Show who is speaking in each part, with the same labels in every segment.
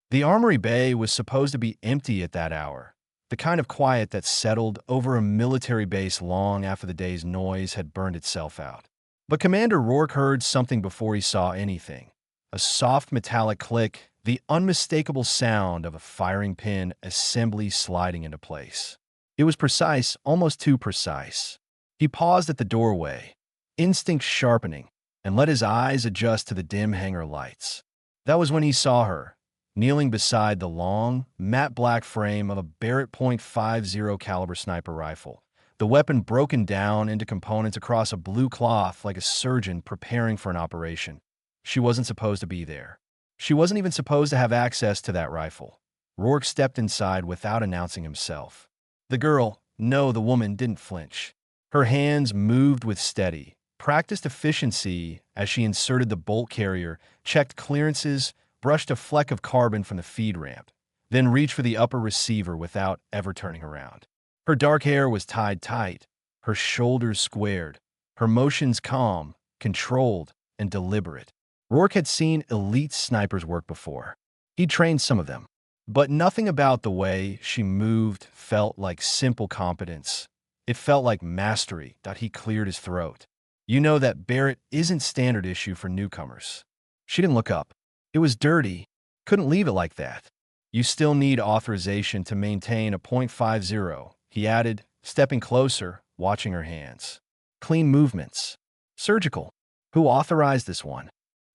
Speaker 1: The armory bay was supposed to be empty at that hour, the kind of quiet that settled over a military base long after the day's noise had burned itself out. But Commander Rourke heard something before he saw anything. A soft metallic click, the unmistakable sound of a firing pin assembly sliding into place. It was precise, almost too precise. He paused at the doorway, instinct sharpening, and let his eyes adjust to the dim hangar lights. That was when he saw her, kneeling beside the long, matte black frame of a Barrett.50 caliber sniper rifle, the weapon broken down into components across a blue cloth like a surgeon preparing for an operation. She wasn't supposed to be there. She wasn't even supposed to have access to that rifle. Rourke stepped inside without announcing himself. The girl, no, the woman, didn't flinch. Her hands moved with steady, practiced efficiency as she inserted the bolt carrier, checked clearances, brushed a fleck of carbon from the feed ramp, then reached for the upper receiver without ever turning around. Her dark hair was tied tight, her shoulders squared, her motions calm, controlled, and deliberate. Rourke had seen elite snipers work before. He'd trained some of them. But nothing about the way she moved felt like simple competence. It felt like mastery. He cleared his throat. You know that Barrett isn't standard issue for newcomers. She didn't look up. It was dirty. Couldn't leave it like that. You still need authorization to maintain a .50, he added, stepping closer, watching her hands. Clean movements. Surgical. Who authorized this one?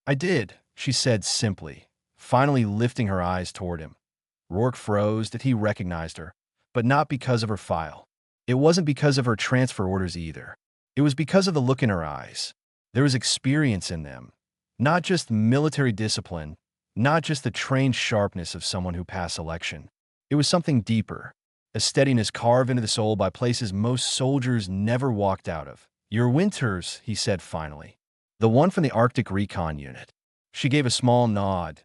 Speaker 1: I did, she said simply, finally lifting her eyes toward him. Rourke froze that he recognized her, but not because of her file. It wasn't because of her transfer orders either. It was because of the look in her eyes. There was experience in them. Not just military discipline, not just the trained sharpness of someone who passed selection. It was something deeper, a steadiness carved into the soul by places most soldiers never walked out of. Your Winters, he said finally. The one from the Arctic Recon Unit. She gave a small nod.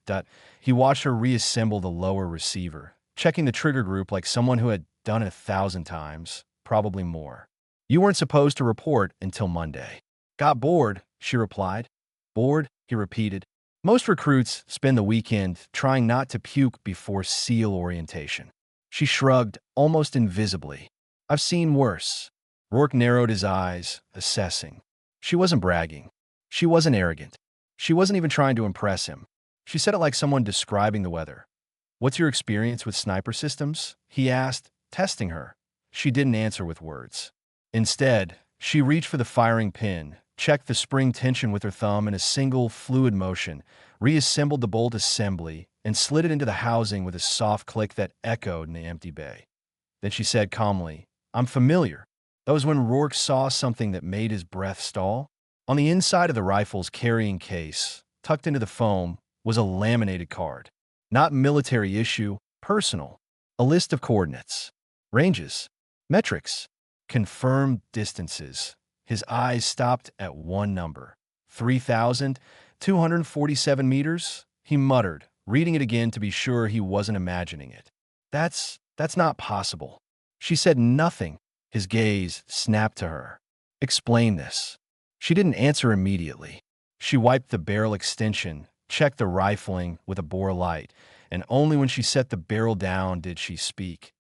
Speaker 1: He watched her reassemble the lower receiver, checking the trigger group like someone who had done it 1,000 times, probably more. You weren't supposed to report until Monday. Got bored, she replied. Bored, he repeated. Most recruits spend the weekend trying not to puke before SEAL orientation. She shrugged, almost invisibly. I've seen worse. Rourke narrowed his eyes, assessing. She wasn't bragging. She wasn't arrogant. She wasn't even trying to impress him. She said it like someone describing the weather. What's your experience with sniper systems? He asked, testing her. She didn't answer with words. Instead, she reached for the firing pin, checked the spring tension with her thumb in a single, fluid motion, reassembled the bolt assembly, and slid it into the housing with a soft click that echoed in the empty bay. Then she said calmly, I'm familiar. That was when Rourke saw something that made his breath stall. On the inside of the rifle's carrying case, tucked into the foam, was a laminated card. Not military issue, personal. A list of coordinates, ranges, metrics, confirmed distances. His eyes stopped at one number. 3,247 meters? He muttered, reading it again to be sure he wasn't imagining it. That's not possible. She said nothing. His gaze snapped to her. Explain this. She didn't answer immediately. She wiped the barrel extension, checked the rifling with a bore light, and only when she set the barrel down did she speak.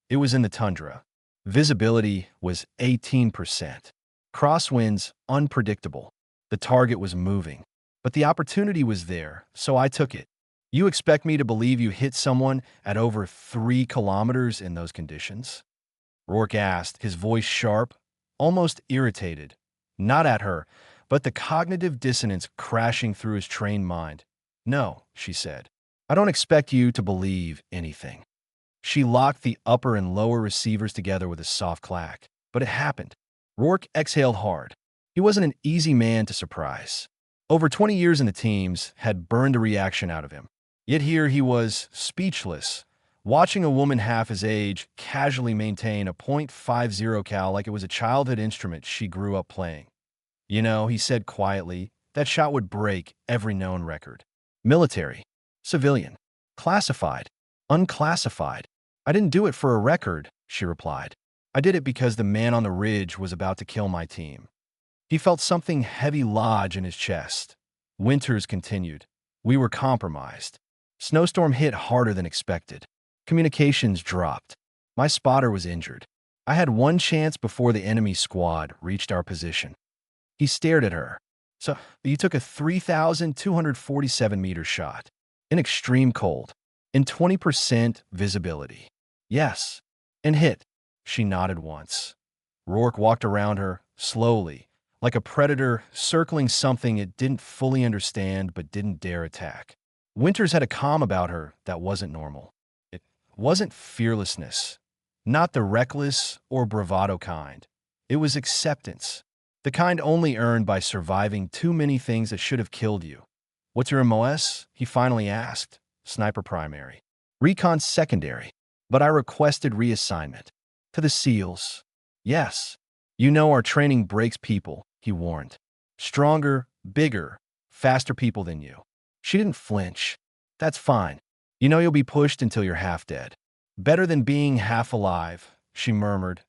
Speaker 1: It was in the tundra. Visibility was 18%. Crosswinds unpredictable. The target was moving. But the opportunity was there, so I took it. You expect me to believe you hit someone at over 3 kilometers in those conditions? Rourke asked, his voice sharp, almost irritated. Not at her, but the cognitive dissonance crashing through his trained mind. No, she said. I don't expect you to believe anything. She locked the upper and lower receivers together with a soft clack. But it happened. Rourke exhaled hard. He wasn't an easy man to surprise. Over 20 years in the teams had burned a reaction out of him. Yet here he was, speechless, watching a woman half his age casually maintain a .50 cal like it was a childhood instrument she grew up playing. You know, he said quietly, that shot would break every known record. Military, civilian, classified, unclassified. I didn't do it for a record, she replied. I did it because the man on the ridge was about to kill my team. He felt something heavy lodge in his chest. Winters continued. We were compromised. Snowstorm hit harder than expected. Communications dropped. My spotter was injured. I had one chance before the enemy squad reached our position. He stared at her. So, you took a 3,247-meter shot. In extreme cold. In 20% visibility. Yes. And hit. She nodded once. Rourke walked around her, slowly, like a predator circling something it didn't fully understand but didn't dare attack. Winters had a calm about her that wasn't normal. It wasn't fearlessness. Not the reckless or bravado kind. It was acceptance. The kind only earned by surviving too many things that should have killed you. "What's your MOS?" he finally asked. "Sniper primary. Recon secondary. But I requested reassignment. To the SEALs." "Yes. You know our training breaks people," he warned. "Stronger, bigger, faster people than you." She didn't flinch. "That's fine. You know you'll be pushed until you're half dead. Better than being half alive," she murmured.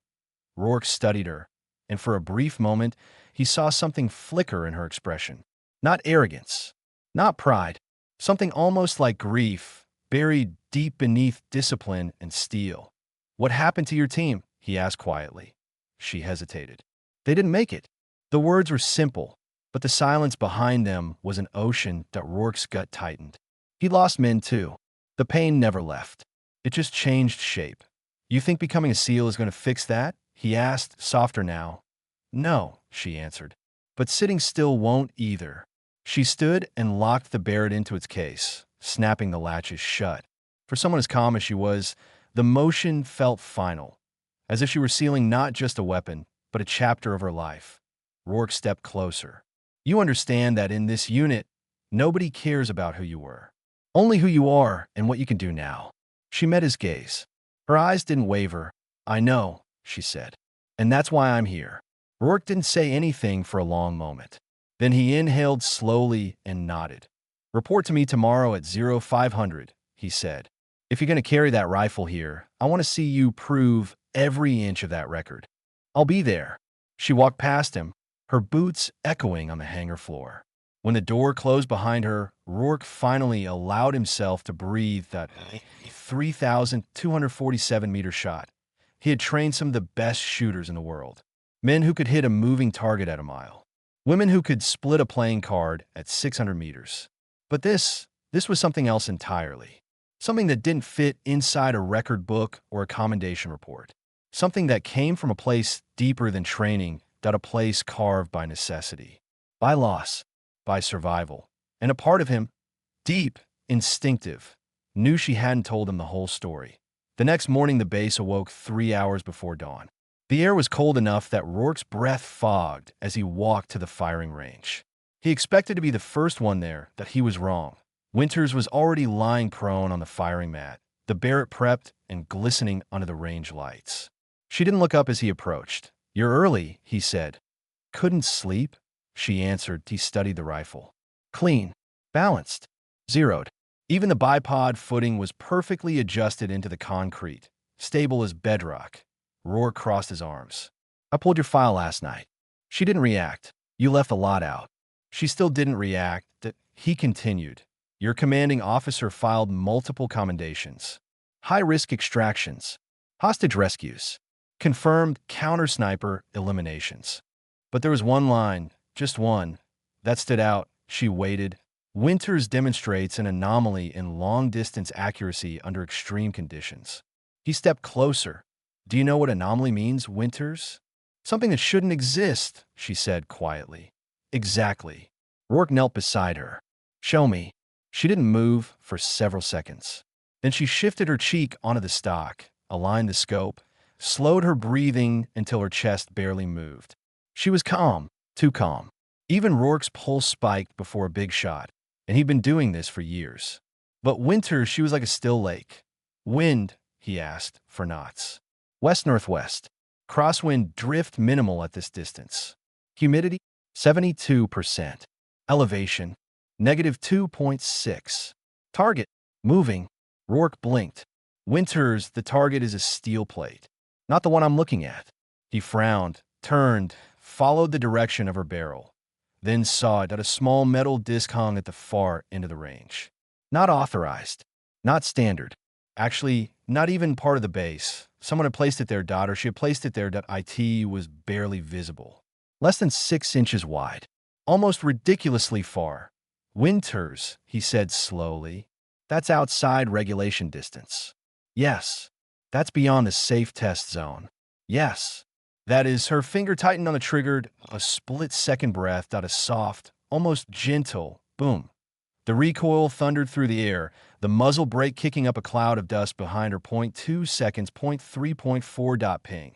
Speaker 1: Rourke studied her, and for a brief moment, he saw something flicker in her expression. Not arrogance, not pride, something almost like grief, buried deep beneath discipline and steel. "What happened to your team?" he asked quietly. She hesitated. "They didn't make it." The words were simple, but the silence behind them was an ocean that Rourke's gut tightened. He lost men too. The pain never left. It just changed shape. "You think becoming a SEAL is going to fix that?" he asked, softer now. "No," she answered. "But sitting still won't either." She stood and locked the Barrett into its case, snapping the latches shut. For someone as calm as she was, the motion felt final, as if she were sealing not just a weapon, but a chapter of her life. Rourke stepped closer. "You understand that in this unit, nobody cares about who you were. Only who you are and what you can do now." She met his gaze. Her eyes didn't waver. "I know," she said. "And that's why I'm here." Rourke didn't say anything for a long moment. Then he inhaled slowly and nodded. "Report to me tomorrow at 0500, he said. "If you're going to carry that rifle here, I want to see you prove every inch of that record." "I'll be there." She walked past him, her boots echoing on the hangar floor. When the door closed behind her, Rourke finally allowed himself to breathe that 3,247-meter shot. He had trained some of the best shooters in the world. Men who could hit a moving target at a mile. Women who could split a playing card at 600 meters. But this was something else entirely. Something that didn't fit inside a record book or a commendation report. Something that came from a place deeper than training, that a place carved by necessity, by loss, by survival. And a part of him, deep, instinctive, knew she hadn't told him the whole story. The next morning, the base awoke 3 hours before dawn. The air was cold enough that Rourke's breath fogged as he walked to the firing range. He expected to be the first one there, that he was wrong. Winters was already lying prone on the firing mat, the Barrett prepped and glistening under the range lights. She didn't look up as he approached. "You're early," he said. "Couldn't sleep?" she answered. He studied the rifle. Clean, balanced, zeroed. Even the bipod footing was perfectly adjusted into the concrete, stable as bedrock. Rourke crossed his arms. "I pulled your file last night." She didn't react. "You left a lot out." She still didn't react. He continued. "Your commanding officer filed multiple commendations. High-risk extractions. Hostage rescues. Confirmed counter-sniper eliminations." But there was one line, just one, that stood out. She waited. "Winters demonstrates an anomaly in long-distance accuracy under extreme conditions." He stepped closer. "Do you know what anomaly means, Winters?" "Something that shouldn't exist," she said quietly. "Exactly." Rourke knelt beside her. "Show me." She didn't move for several seconds. Then she shifted her cheek onto the stock, aligned the scope, slowed her breathing until her chest barely moved. She was calm, too calm. Even Rourke's pulse spiked before a big shot, and he'd been doing this for years. But Winters, she was like a still lake. "Wind?" he asked, for knots. "West-northwest. Crosswind drift minimal at this distance. Humidity? 72%. Elevation? -2.6. Target? Moving." Rourke blinked. "Winters, the target is a steel plate. Not the one I'm looking at." He frowned, turned, followed the direction of her barrel, then saw it at a small metal disc hung at the far end of the range. Not authorized. Not standard. Actually, not even part of the base. Someone had placed it there, or she had placed it there. It was barely visible. Less than 6 inches wide. Almost ridiculously far. Winters, he said slowly. That's outside regulation distance. Yes. That's beyond the safe test zone. Yes. That is, her finger tightened on the trigger, a split-second breath, a soft, almost gentle boom. The recoil thundered through the air, the muzzle brake kicking up a cloud of dust behind her. 0.2 seconds, 0.3.4. Ping.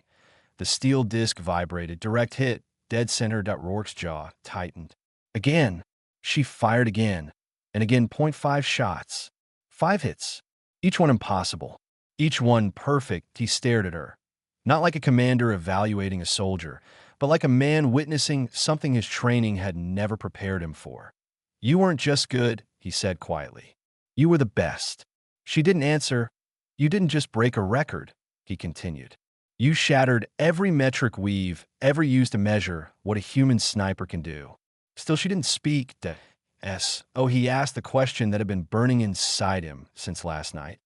Speaker 1: The steel disc vibrated. Direct hit, dead center. Rourke's jaw tightened. Again. She fired again. And again. 0.5 shots. 5 hits. Each one impossible. Each one perfect. He stared at her. Not like a commander evaluating a soldier, but like a man witnessing something his training had never prepared him for. You weren't just good, he said quietly. You were the best. She didn't answer. You didn't just break a record, he continued. You shattered every metric we've ever used to measure what a human sniper can do. Still, she didn't speak. He asked the question that had been burning inside him since last night.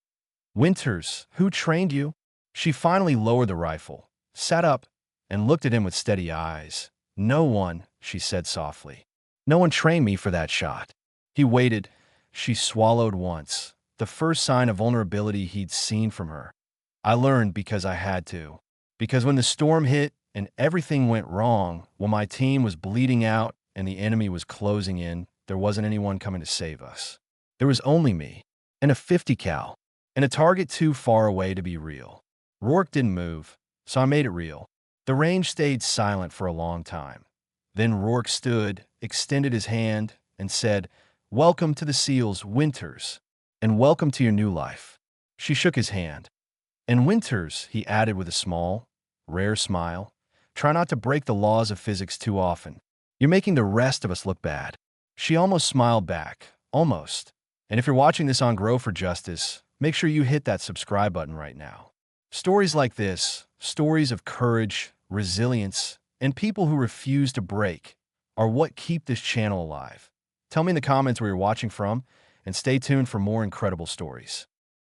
Speaker 1: Winters, who trained you? She finally lowered the rifle, sat up, and looked at him with steady eyes. No one, she said softly. No one trained me for that shot. He waited. She swallowed once, the first sign of vulnerability he'd seen from her. I learned because I had to. Because when the storm hit and everything went wrong, when my team was bleeding out and the enemy was closing in, there wasn't anyone coming to save us. There was only me, and a 50 cal, and a target too far away to be real. Rourke didn't move, so I made it real. The range stayed silent for a long time. Then Rourke stood, extended his hand, and said, "Welcome to the SEALs, Winters, and welcome to your new life." She shook his hand. "And Winters," he added with a small, rare smile, "try not to break the laws of physics too often. You're making the rest of us look bad." She almost smiled back. Almost. And if you're watching this on Grow for Justice, make sure you hit that subscribe button right now. Stories like this, stories of courage, resilience, and people who refuse to break, are what keep this channel alive. Tell me in the comments where you're watching from, and stay tuned for more incredible stories.